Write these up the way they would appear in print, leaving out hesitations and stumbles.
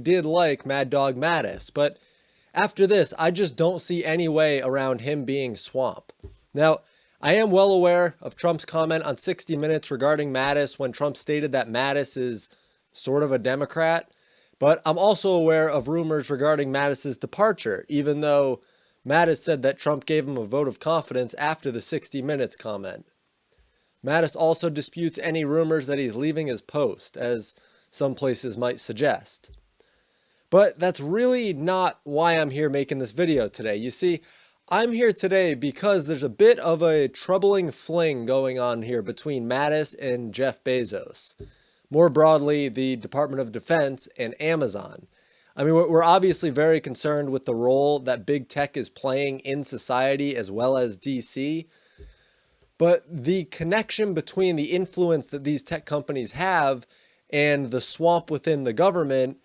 did like MadDog Mattis, but after this, I just don't see any way around him being Swamp. Now, I am well aware of Trump's comment on 60 Minutes regarding Mattis when Trump stated that Mattis is sort of a Democrat, but I'm also aware of rumors regarding Mattis's departure, even though Mattis said that Trump gave him a vote of confidence after the 60 Minutes comment. Mattis also disputes any rumors that he's leaving his post, as some places might suggest. But that's really not why I'm here making this video today. You see, I'm here today because there's a bit of a troubling fling going on here between Mattis and Jeff Bezos. More broadly, the Department of Defense and Amazon. I mean, we're obviously very concerned with the role that big tech is playing in society as well as DC. But the connection between the influence that these tech companies have and the swamp within the government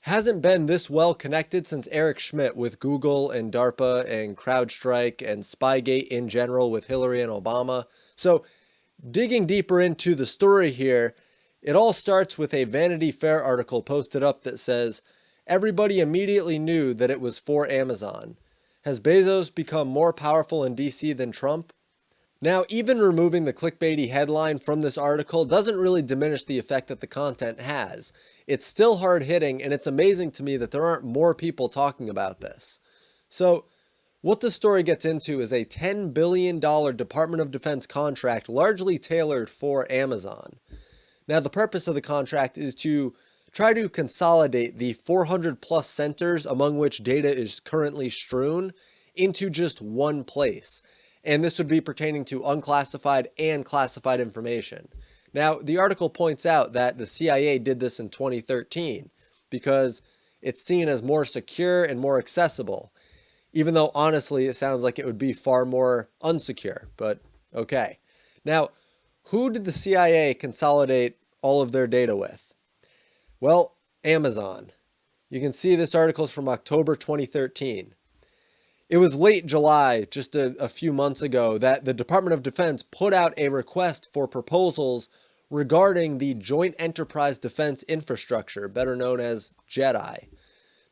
hasn't been this well connected since Eric Schmidt with Google and DARPA and CrowdStrike and Spygate in general with Hillary and Obama. So digging deeper into the story here, it all starts with a Vanity Fair article posted up that says, "Everybody immediately knew that it was for Amazon. Has Bezos become more powerful in DC than Trump?" Now, even removing the clickbaity headline from this article doesn't really diminish the effect that the content has. It's still hard-hitting, and it's amazing to me that there aren't more people talking about this. So, what the story gets into is a $10 billion Department of Defense contract largely tailored for Amazon. Now, the purpose of the contract is to try to consolidate the 400 plus centers among which data is currently strewn into just one place. And this would be pertaining to unclassified and classified information. Now, the article points out that the CIA did this in 2013 because it's seen as more secure and more accessible, even though honestly it sounds like it would be far more unsecure, but okay. Now, who did the CIA consolidate all of their data with? Well, Amazon. You can see this article is from October 2013. It was late July, just a few months ago, that the Department of Defense put out a request for proposals regarding the Joint Enterprise Defense Infrastructure, better known as JEDI.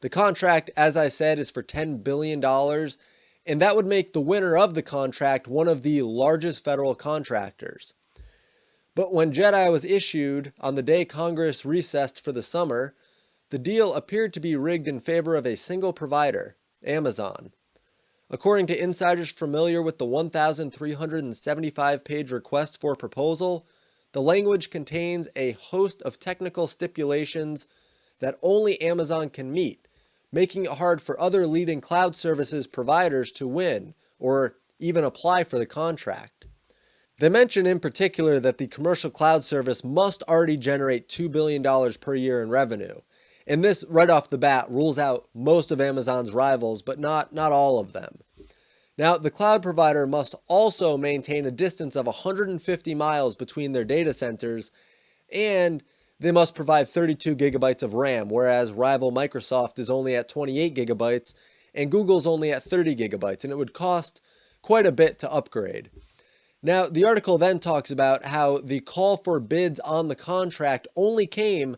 The contract, as I said, is for $10 billion, and that would make the winner of the contract one of the largest federal contractors. But when JEDI was issued on the day Congress recessed for the summer, the deal appeared to be rigged in favor of a single provider, Amazon. According to insiders familiar with the 1,375-page request for proposal, the language contains a host of technical stipulations that only Amazon can meet, making it hard for other leading cloud services providers to win or even apply for the contract. They mention in particular that the commercial cloud service must already generate $2 billion per year in revenue. And this, right off the bat, rules out most of Amazon's rivals, but not all of them. Now, the cloud provider must also maintain a distance of 150 miles between their data centers, and they must provide 32 gigabytes of RAM, whereas rival Microsoft is only at 28 gigabytes, and Google's only at 30 gigabytes, and it would cost quite a bit to upgrade. Now, the article then talks about how the call for bids on the contract only came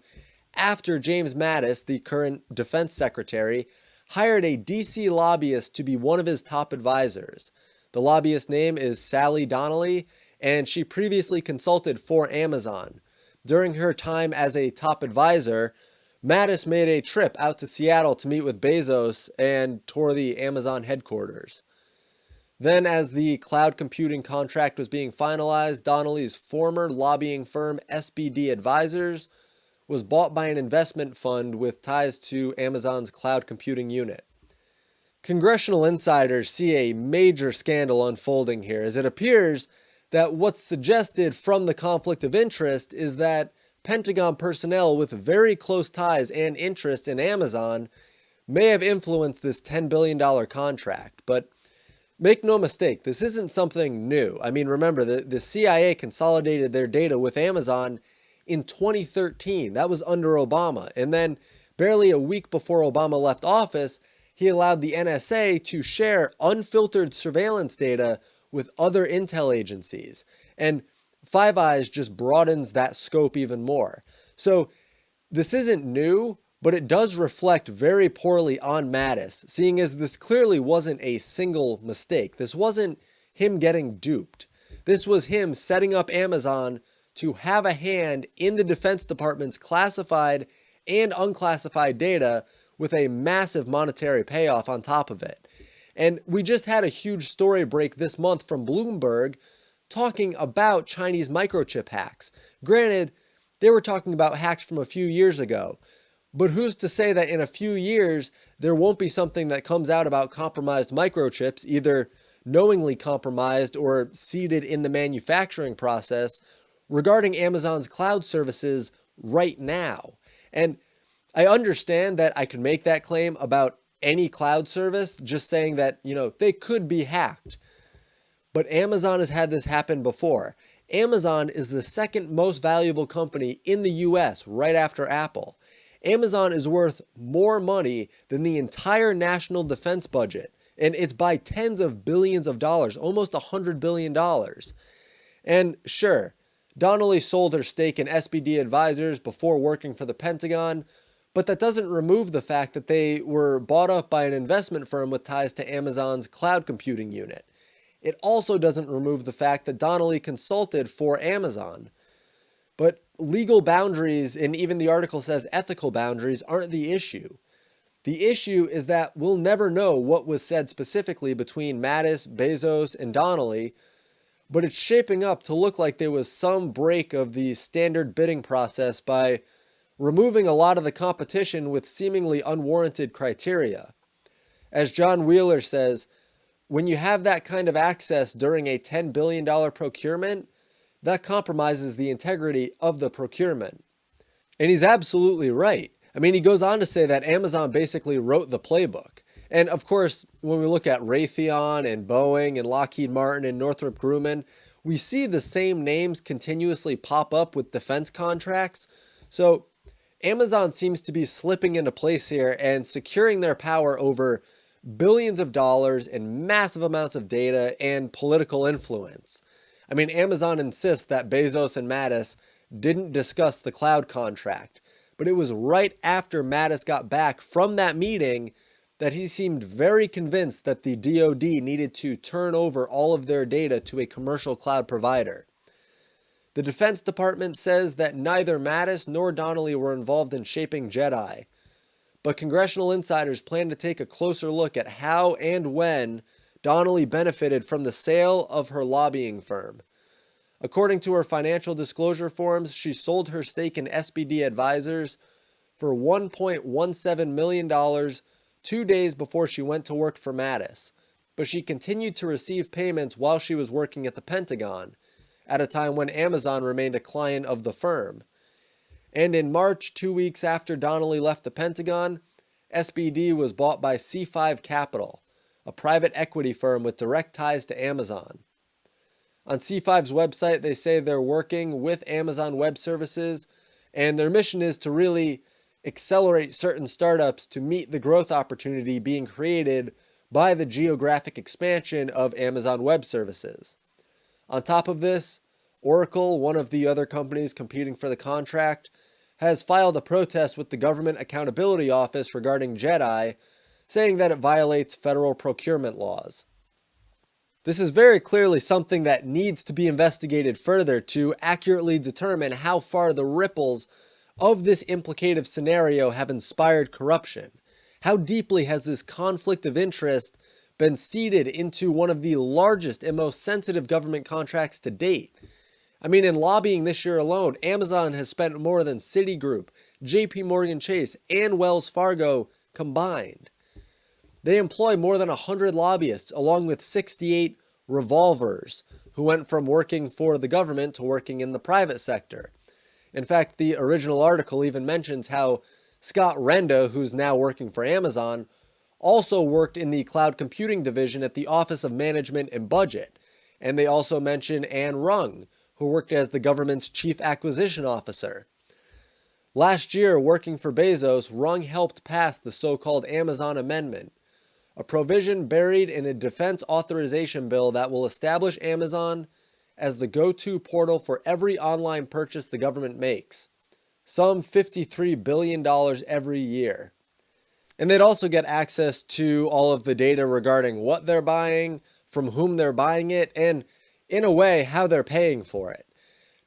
after James Mattis, the current defense secretary, hired a DC lobbyist to be one of his top advisors. The lobbyist's name is Sally Donnelly, and she previously consulted for Amazon. During her time as a top advisor, Mattis made a trip out to Seattle to meet with Bezos and tour the Amazon headquarters. Then, as the cloud computing contract was being finalized, Donnelly's former lobbying firm SBD Advisors was bought by an investment fund with ties to Amazon's cloud computing unit. Congressional insiders see a major scandal unfolding here, as it appears that what's suggested from the conflict of interest is that Pentagon personnel with very close ties and interest in Amazon may have influenced this $10 billion contract. But make no mistake, this isn't something new. I mean, remember, the CIA consolidated their data with Amazon in 2013. That was under Obama. And then barely a week before Obama left office, he allowed the NSA to share unfiltered surveillance data with other intel agencies. And Five Eyes just broadens that scope even more. So this isn't new, but it does reflect very poorly on Mattis, seeing as this clearly wasn't a single mistake. This wasn't him getting duped. This was him setting up Amazon to have a hand in the Defense Department's classified and unclassified data with a massive monetary payoff on top of it. And we just had a huge story break this month from Bloomberg talking about Chinese microchip hacks. Granted, they were talking about hacks from a few years ago, but who's to say that in a few years there won't be something that comes out about compromised microchips, either knowingly compromised or seeded in the manufacturing process, regarding Amazon's cloud services right now. And I understand that I could make that claim about any cloud service, just saying that, they could be hacked. But Amazon has had this happen before. Amazon is the second most valuable company in the US right after Apple. Amazon is worth more money than the entire national defense budget, and it's by tens of billions of dollars, almost $100 billion. And sure, Donnelly sold her stake in SBD Advisors before working for the Pentagon, but that doesn't remove the fact that they were bought up by an investment firm with ties to Amazon's cloud computing unit. It also doesn't remove the fact that Donnelly consulted for Amazon. But legal boundaries, and even the article says ethical boundaries, aren't the issue. The issue is that we'll never know what was said specifically between Mattis, Bezos, and Donnelly, but it's shaping up to look like there was some break of the standard bidding process by removing a lot of the competition with seemingly unwarranted criteria. As John Wheeler says, when you have that kind of access during a $10 billion procurement, that compromises the integrity of the procurement. And he's absolutely right. I mean, he goes on to say that Amazon basically wrote the playbook. And of course, when we look at Raytheon and Boeing and Lockheed Martin and Northrop Grumman, we see the same names continuously pop up with defense contracts. So Amazon seems to be slipping into place here and securing their power over billions of dollars and massive amounts of data and political influence. I mean, Amazon insists that Bezos and Mattis didn't discuss the cloud contract, but it was right after Mattis got back from that meeting that he seemed very convinced that the DoD needed to turn over all of their data to a commercial cloud provider. The Defense Department says that neither Mattis nor Donnelly were involved in shaping JEDI, but congressional insiders plan to take a closer look at how and when Donnelly benefited from the sale of her lobbying firm. According to her financial disclosure forms, she sold her stake in SBD Advisors for $1.17 million 2 days before she went to work for Mattis, but she continued to receive payments while she was working at the Pentagon, at a time when Amazon remained a client of the firm. And in March, 2 weeks after Donnelly left the Pentagon, SBD was bought by C5 Capital, a private equity firm with direct ties to Amazon. On C5's website, they say they're working with Amazon Web Services, and their mission is to really accelerate certain startups to meet the growth opportunity being created by the geographic expansion of Amazon Web Services. On top of this, Oracle, one of the other companies competing for the contract, has filed a protest with the Government Accountability Office regarding JEDI, saying that it violates federal procurement laws. This is very clearly something that needs to be investigated further to accurately determine how far the ripples of this implicative scenario have inspired corruption. How deeply has this conflict of interest been seeded into one of the largest and most sensitive government contracts to date? I mean, in lobbying this year alone, Amazon has spent more than Citigroup, JP Morgan Chase, and Wells Fargo combined. They employ more than 100 lobbyists, along with 68 revolvers, who went from working for the government to working in the private sector. In fact, the original article even mentions how Scott Renda, who's now working for Amazon, also worked in the cloud computing division at the Office of Management and Budget. And they also mention Anne Rung, who worked as the government's chief acquisition officer. Last year, working for Bezos, Rung helped pass the so-called Amazon Amendment, a provision buried in a defense authorization bill that will establish Amazon as the go-to portal for every online purchase the government makes. some $53 billion every year. And they'd also get access to all of the data regarding what they're buying, from whom they're buying it, and in a way, how they're paying for it.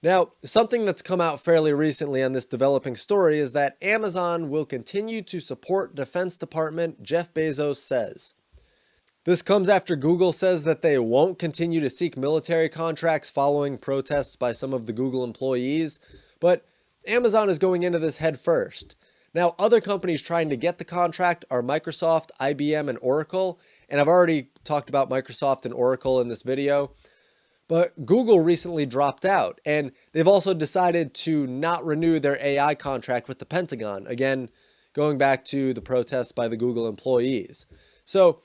Now, something that's come out fairly recently on this developing story is that Amazon will continue to support Defense Department, Jeff Bezos says. This comes after Google says that they won't continue to seek military contracts following protests by some of the Google employees, but Amazon is going into this head first. Now, other companies trying to get the contract are Microsoft, IBM, and Oracle, and I've already talked about Microsoft and Oracle in this video. But Google recently dropped out, and they've also decided to not renew their AI contract with the Pentagon, again, going back to the protests by the Google employees. So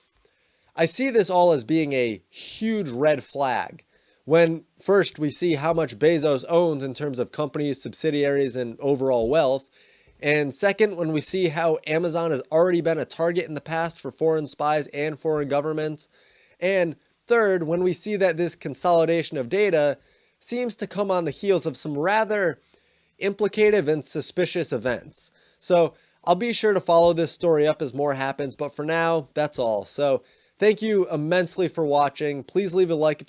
I see this all as being a huge red flag. When first we see how much Bezos owns in terms of companies, subsidiaries, and overall wealth, and second, when we see how Amazon has already been a target in the past for foreign spies and foreign governments, and third, when we see that this consolidation of data seems to come on the heels of some rather implicative and suspicious events. So I'll be sure to follow this story up as more happens, but for now, that's all. So thank you immensely for watching. Please leave a like if you